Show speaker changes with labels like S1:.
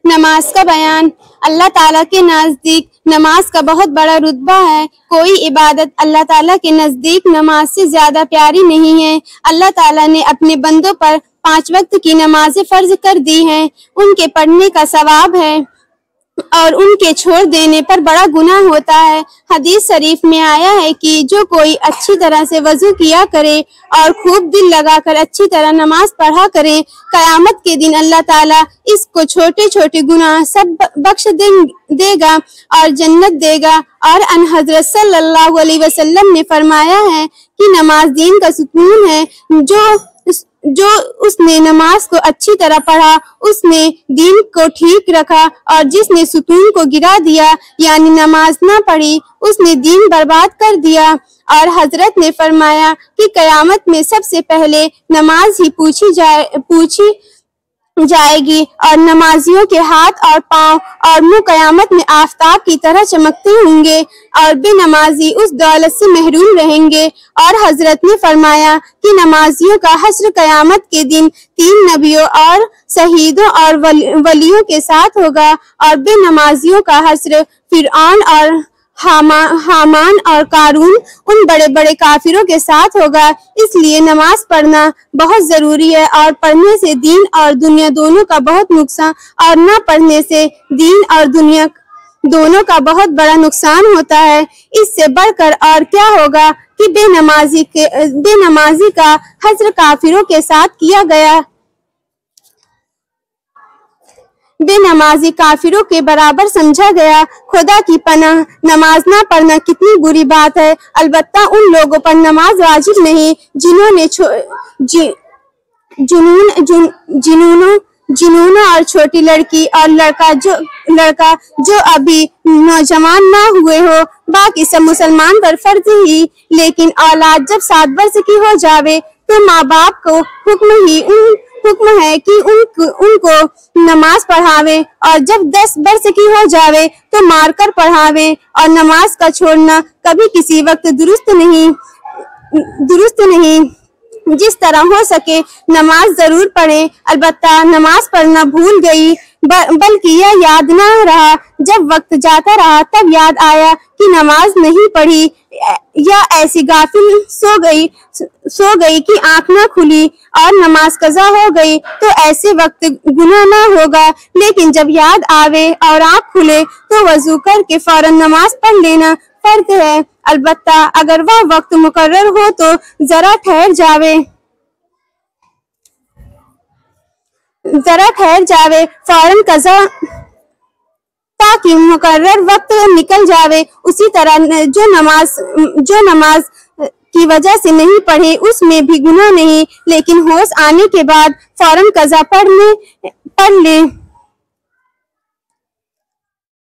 S1: नमाज का बयान। अल्लाह ताला के नज़दीक नमाज का बहुत बड़ा रुतबा है। कोई इबादत अल्लाह ताला के नज़दीक नमाज से ज्यादा प्यारी नहीं है। अल्लाह ताला ने अपने बंदों पर 5 वक्त की नमाजें फर्ज कर दी हैं। उनके पढ़ने का सवाब है और उनके छोड़ देने पर बड़ा गुनाह होता है। हदीस शरीफ में आया है कि जो कोई अच्छी तरह से वजू किया करे और खूब दिल लगाकर अच्छी तरह नमाज पढ़ा करे, कयामत के दिन अल्लाह ताला इसको छोटे छोटे गुनाह सब बख्श देगा और जन्नत देगा। और अन हजरत सल्लल्लाहु अलैहि वसल्लम ने फरमाया है कि नमाज दीन का सुकून है। जो उसने नमाज को अच्छी तरह पढ़ा उसने दीन को ठीक रखा, और जिसने सुकून को गिरा दिया यानी नमाज ना पढ़ी उसने दीन बर्बाद कर दिया। और हजरत ने फरमाया कि कयामत में सबसे पहले नमाज ही पूछी जाएगी और नमाजियों के हाथ और पांव और मुंह कयामत में आफताब की तरह चमकते होंगे और बेनमाजी उस दौलत से महरूम रहेंगे। और हजरत ने फरमाया कि नमाजियों का हश्र कयामत के दिन 3 नबियों और शहीदों और वलियों के साथ होगा और बेनमाजियों का हश्र फिरऔन और हामान और कारून उन बड़े बड़े काफिरों के साथ होगा। इसलिए नमाज पढ़ना बहुत जरूरी है और पढ़ने से दीन और दुनिया दोनों का बहुत नुकसान और न पढ़ने से दीन और दुनिया दोनों का बहुत बड़ा नुकसान होता है। इससे बढ़कर और क्या होगा कि बेनमाजी का हश्र काफिरों के साथ किया गया, बेनमाजी काफिरों के बराबर समझा गया। खुदा की पनाह, नमाज ना पढ़ना कितनी बुरी बात है। अलबत्ता उन लोगों पर नमाज वाजिब नहीं जिन्होंने जिन्होंने और छोटी लड़की और लड़का जो अभी नौजवान ना हुए हो, बाकी सब मुसलमान पर फर्ज ही। लेकिन औलाद जब 7 वर्ष की हो जावे तो माँ बाप को हुक्म है कि उनको नमाज पढ़ावे, और जब 10 वर्ष की हो जावे तो मारकर पढ़ावे। और नमाज का छोड़ना कभी किसी वक्त दुरुस्त नहीं। जिस तरह हो सके नमाज जरूर पढ़े। अलबत्ता नमाज पढ़ना भूल गई, बल्कि यह याद न रहा। जब वक्त जाता रहा तब याद आया कि नमाज नहीं पढ़ी, या ऐसी गाफिल सो गई कि आंख न खुली और नमाज कज़ा हो गई, तो ऐसे वक्त गुनाह न होगा। लेकिन जब याद आवे और आंख खुले तो वजू करके फौरन नमाज पढ़ लेना फर्ज है। अलबत्ता अगर वह वक्त मुकर्रर हो तो जरा ठहर जावे फौरन कज़ा, ताकि मुकर्रर वक्त निकल जावे। उसी तरह जो नमाज की वजह से नहीं पढ़े उसमें भी गुनाह नहीं, लेकिन होश आने के बाद फौरन कज़ा पढ़ ले।